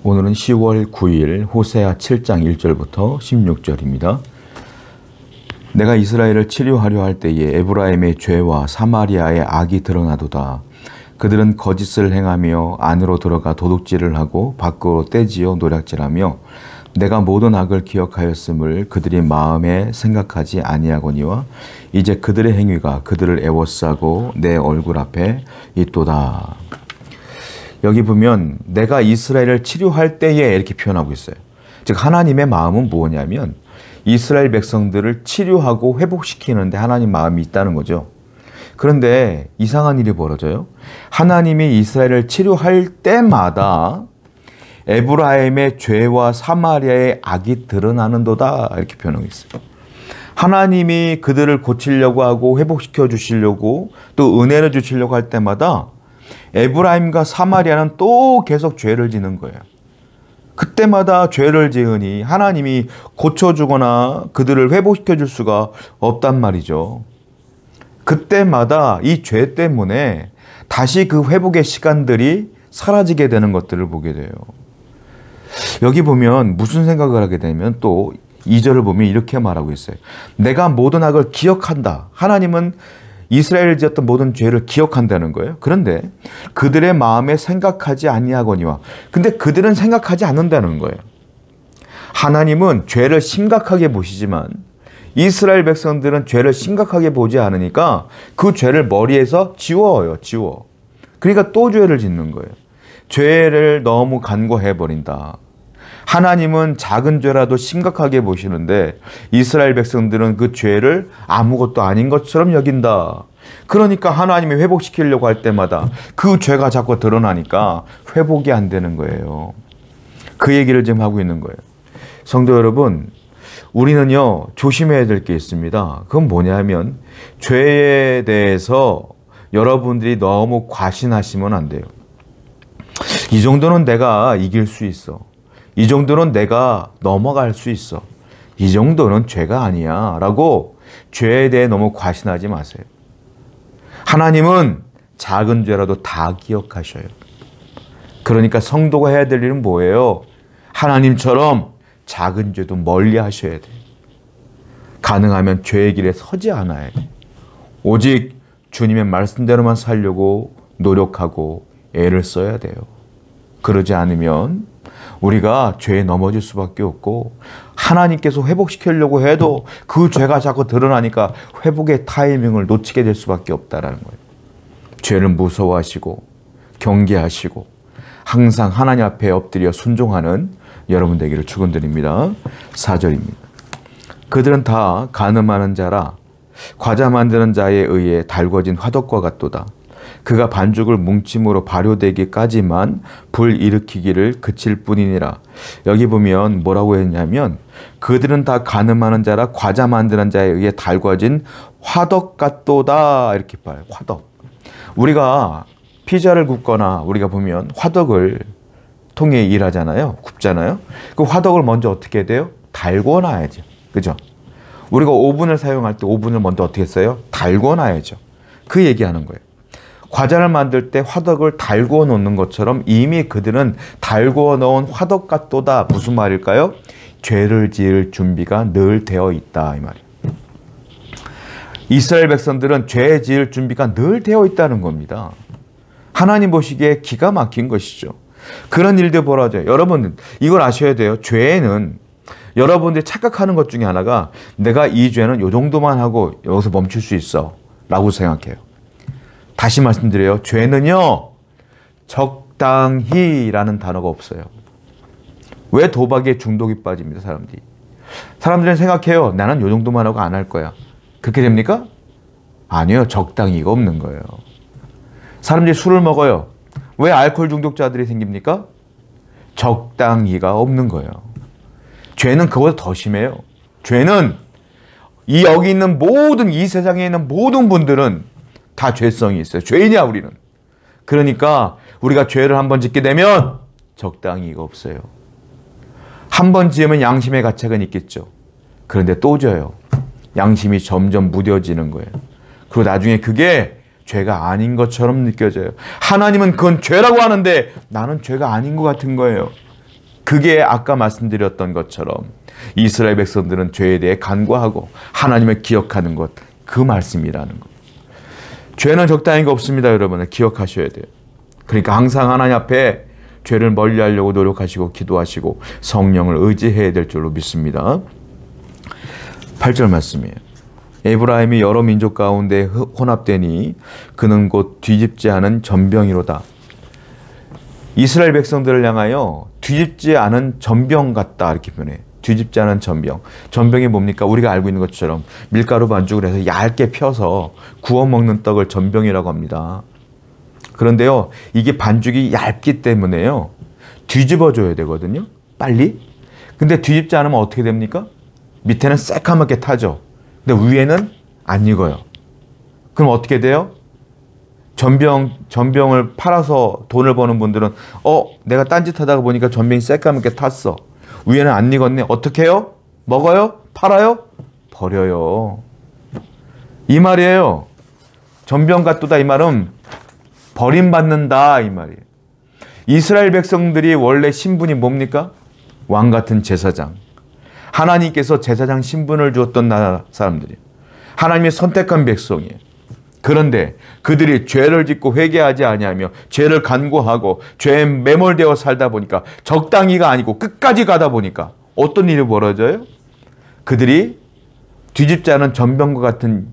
오늘은 10월 9일 호세아 7장 1절부터 16절입니다. 내가 이스라엘을 치료하려 할 때에 에브라임의 죄와 사마리아의 악이 드러나도다. 그들은 거짓을 행하며 안으로 들어가 도둑질을 하고 밖으로 떼지어 노략질하며 내가 모든 악을 기억하였음을 그들이 마음에 생각하지 아니하거니와 이제 그들의 행위가 그들을 애워싸고 내 얼굴 앞에 있도다. 여기 보면 내가 이스라엘을 치료할 때에 이렇게 표현하고 있어요. 즉 하나님의 마음은 뭐냐면 이스라엘 백성들을 치료하고 회복시키는데 하나님 마음이 있다는 거죠. 그런데 이상한 일이 벌어져요. 하나님이 이스라엘을 치료할 때마다 에브라임의 죄와 사마리아의 악이 드러나는도다 이렇게 표현하고 있어요. 하나님이 그들을 고치려고 하고 회복시켜 주시려고 또 은혜를 주시려고 할 때마다 에브라임과 사마리아는 또 계속 죄를 지는 거예요. 그때마다 죄를 지으니 하나님이 고쳐주거나 그들을 회복시켜 줄 수가 없단 말이죠. 그때마다 이 죄 때문에 다시 그 회복의 시간들이 사라지게 되는 것들을 보게 돼요. 여기 보면 무슨 생각을 하게 되면 또 2절을 보면 이렇게 말하고 있어요. 내가 모든 악을 기억한다. 하나님은 이스라엘을 지었던 모든 죄를 기억한다는 거예요. 그런데 그들의 마음에 생각하지 아니하거니와 근데 그들은 생각하지 않는다는 거예요. 하나님은 죄를 심각하게 보시지만 이스라엘 백성들은 죄를 심각하게 보지 않으니까 그 죄를 머리에서 지워요. 그러니까 또 죄를 짓는 거예요. 죄를 너무 간과해버린다. 하나님은 작은 죄라도 심각하게 보시는데 이스라엘 백성들은 그 죄를 아무것도 아닌 것처럼 여긴다. 그러니까 하나님이 회복시키려고 할 때마다 그 죄가 자꾸 드러나니까 회복이 안 되는 거예요. 그 얘기를 지금 하고 있는 거예요. 성도 여러분, 우리는요 조심해야 될 게 있습니다. 그건 뭐냐면 죄에 대해서 여러분들이 너무 과신하시면 안 돼요. 이 정도는 내가 이길 수 있어. 이 정도는 내가 넘어갈 수 있어. 이 정도는 죄가 아니야 라고 죄에 대해 너무 과신하지 마세요. 하나님은 작은 죄라도 다 기억하셔요. 그러니까 성도가 해야 될 일은 뭐예요? 하나님처럼 작은 죄도 멀리 하셔야 돼요. 가능하면 죄의 길에 서지 않아야 돼요. 오직 주님의 말씀대로만 살려고 노력하고 애를 써야 돼요. 그러지 않으면 우리가 죄에 넘어질 수밖에 없고 하나님께서 회복시키려고 해도 그 죄가 자꾸 드러나니까 회복의 타이밍을 놓치게 될 수밖에 없다라는 거예요. 죄를 무서워하시고 경계하시고 항상 하나님 앞에 엎드려 순종하는 여러분 되기를 축원드립니다. 4절입니다. 그들은 다 간음하는 자라 과자 만드는 자에 의해 달궈진 화덕과 같도다. 그가 반죽을 뭉침으로 발효되기까지만 불 일으키기를 그칠 뿐이니라. 여기 보면 뭐라고 했냐면 그들은 다 간음하는 자라 과자 만드는 자에 의해 달궈진 화덕 같도다 이렇게 봐요. 화덕. 우리가 피자를 굽거나 우리가 보면 화덕을 통에 일하잖아요. 굽잖아요. 그 화덕을 먼저 어떻게 해야 돼요? 달궈놔야죠. 그죠? 우리가 오븐을 사용할 때 오븐을 먼저 어떻게 했어요? 달궈놔야죠. 그 얘기하는 거예요. 과자를 만들 때 화덕을 달구어 놓는 것처럼 이미 그들은 달구어 놓은 화덕 같도다. 무슨 말일까요? 죄를 지을 준비가 늘 되어 있다 이 말이에요. 이스라엘 백성들은 죄 지을 준비가 늘 되어 있다는 겁니다. 하나님 보시기에 기가 막힌 것이죠. 그런 일들 벌어져요. 여러분 이걸 아셔야 돼요. 죄는 여러분들이 착각하는 것 중에 하나가 내가 이 죄는 이 정도만 하고 여기서 멈출 수 있어 라고 생각해요. 다시 말씀드려요. 죄는요 적당히라는 단어가 없어요. 왜 도박에 중독이 빠집니다. 사람들은 생각해요. 나는 요 정도만 하고 안 할 거야. 그렇게 됩니까? 아니요. 적당히가 없는 거예요. 사람들이 술을 먹어요. 왜 알코올 중독자들이 생깁니까? 적당히가 없는 거예요. 죄는 그보다 더 심해요. 죄는 여기 있는 모든 이 세상에 있는 모든 분들은 다 죄성이 있어요. 죄인이야 우리는. 그러니까 우리가 죄를 한번 짓게 되면 적당히가 없어요. 한 번 지으면 양심의 가책은 있겠죠. 그런데 또 져요. 양심이 점점 무뎌지는 거예요. 그리고 나중에 그게 죄가 아닌 것처럼 느껴져요. 하나님은 그건 죄라고 하는데 나는 죄가 아닌 것 같은 거예요. 그게 아까 말씀드렸던 것처럼 이스라엘 백성들은 죄에 대해 간구하고 하나님을 기억하는 것, 그 말씀이라는 것. 죄는 적당한 게 없습니다, 여러분. 기억하셔야 돼요. 그러니까 항상 하나님 앞에 죄를 멀리하려고 노력하시고 기도하시고 성령을 의지해야 될 줄로 믿습니다. 8절 말씀이에요. 에브라임이 여러 민족 가운데 혼합되니 그는 곧 뒤집지 않은 전병이로다. 이스라엘 백성들을 향하여 뒤집지 않은 전병 같다, 이렇게 표현해요. 뒤집지 않은 전병. 전병이 뭡니까? 우리가 알고 있는 것처럼 밀가루 반죽을 해서 얇게 펴서 구워 먹는 떡을 전병이라고 합니다. 그런데요, 이게 반죽이 얇기 때문에요, 뒤집어줘야 되거든요, 빨리. 근데 뒤집지 않으면 어떻게 됩니까? 밑에는 새까맣게 타죠. 근데 위에는 안 익어요. 그럼 어떻게 돼요? 전병을 팔아서 돈을 버는 분들은 내가 딴짓하다가 보니까 전병이 새까맣게 탔어. 위에는 안 익었네. 어떻게 해요? 먹어요? 팔아요? 버려요. 이 말이에요. 전병 같도다, 이 말은 버림받는다, 이 말이에요. 이스라엘 백성들이 원래 신분이 뭡니까? 왕 같은 제사장. 하나님께서 제사장 신분을 주었던 나라 사람들이에요. 하나님이 선택한 백성이에요. 그런데 그들이 죄를 짓고 회개하지 아니하며 죄를 간구하고 죄에 매몰되어 살다 보니까, 적당히가 아니고 끝까지 가다 보니까 어떤 일이 벌어져요? 그들이 뒤집지 않은 전병과 같은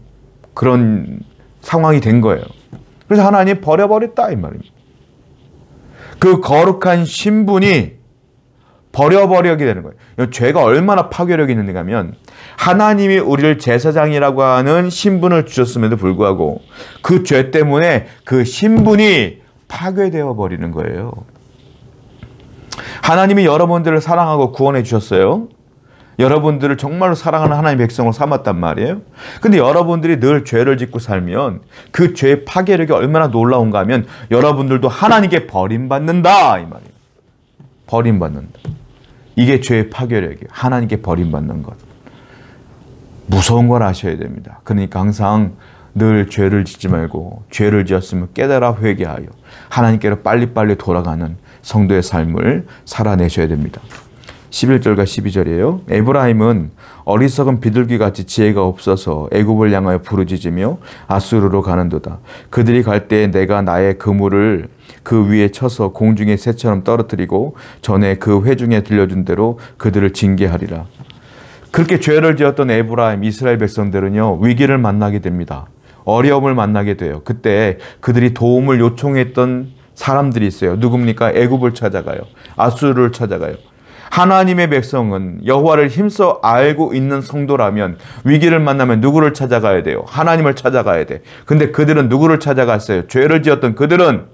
그런 상황이 된 거예요. 그래서 하나님이 버려버렸다, 이 말입니다. 그 거룩한 신분이 버려버리게 되는 거예요. 죄가 얼마나 파괴력이 있는가 하면, 하나님이 우리를 제사장이라고 하는 신분을 주셨음에도 불구하고 그 죄 때문에 그 신분이 파괴되어 버리는 거예요. 하나님이 여러분들을 사랑하고 구원해 주셨어요. 여러분들을 정말로 사랑하는 하나님의 백성을 삼았단 말이에요. 근데 여러분들이 늘 죄를 짓고 살면 그 죄의 파괴력이 얼마나 놀라운가 하면, 여러분들도 하나님께 버림받는다, 이 말이에요. 버림받는다. 이게 죄의 파괴력이에요. 하나님께 버림받는 것. 무서운 걸 아셔야 됩니다. 그러니까 항상 늘 죄를 짓지 말고, 죄를 지었으면 깨달아 회개하여 하나님께로 빨리빨리 돌아가는 성도의 삶을 살아내셔야 됩니다. 11절과 12절이에요. 에브라임은 어리석은 비둘기같이 지혜가 없어서 애굽을 향하여 부르짖으며 아수르로 가는도다. 그들이 갈 때에 내가 나의 그물을 그 위에 쳐서 공중의 새처럼 떨어뜨리고 전에 그 회중에 들려준 대로 그들을 징계하리라. 그렇게 죄를 지었던 에브라임, 이스라엘 백성들은요, 위기를 만나게 됩니다. 어려움을 만나게 돼요. 그때 그들이 도움을 요청했던 사람들이 있어요. 누굽니까? 애굽을 찾아가요. 아수르를 찾아가요. 하나님의 백성은 여호와를 힘써 알고 있는 성도라면 위기를 만나면 누구를 찾아가야 돼요? 하나님을 찾아가야 돼. 근데 그들은 누구를 찾아갔어요? 죄를 지었던 그들은,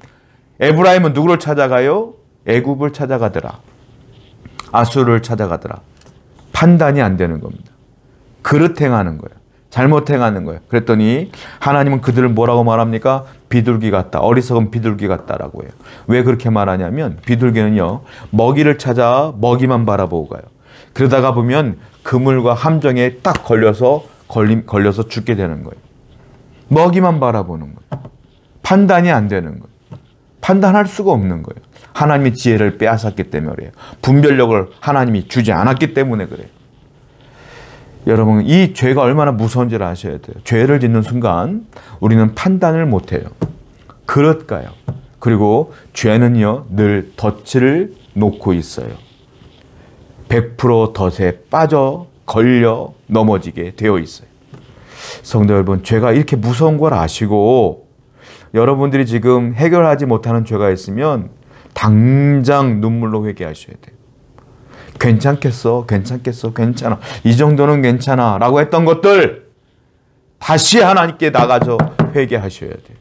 에브라임은 누구를 찾아가요? 애굽을 찾아가더라. 아수르를 찾아가더라. 판단이 안 되는 겁니다. 그릇 행하는 거예요. 잘못 행하는 거예요. 그랬더니 하나님은 그들을 뭐라고 말합니까? 비둘기 같다. 어리석은 비둘기 같다라고 해요. 왜 그렇게 말하냐면, 비둘기는요, 먹이를 찾아 먹이만 바라보고 가요. 그러다가 보면 그물과 함정에 딱 걸려서 죽게 되는 거예요. 먹이만 바라보는 거예요. 판단이 안 되는 거예요. 판단할 수가 없는 거예요. 하나님의 지혜를 빼앗았기 때문에 그래요. 분별력을 하나님이 주지 않았기 때문에 그래요. 여러분, 이 죄가 얼마나 무서운지를 아셔야 돼요. 죄를 짓는 순간 우리는 판단을 못해요. 그릇 가요. 그리고 죄는요, 늘 덫을 놓고 있어요. 100% 덫에 빠져 걸려 넘어지게 되어 있어요. 성도 여러분, 죄가 이렇게 무서운 걸 아시고 여러분들이 지금 해결하지 못하는 죄가 있으면 당장 눈물로 회개하셔야 돼요. 괜찮겠어, 괜찮겠어, 괜찮아, 이 정도는 괜찮아 라고 했던 것들 다시 하나님께 나가서 회개하셔야 돼요.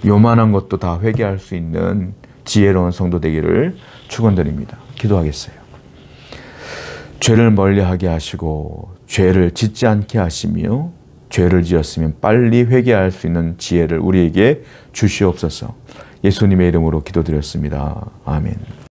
요만한 것도 다 회개할 수 있는 지혜로운 성도 되기를 축원드립니다. 기도하겠어요. 죄를 멀리하게 하시고 죄를 짓지 않게 하시며 죄를 지었으면 빨리 회개할 수 있는 지혜를 우리에게 주시옵소서. 예수님의 이름으로 기도드렸습니다. 아멘.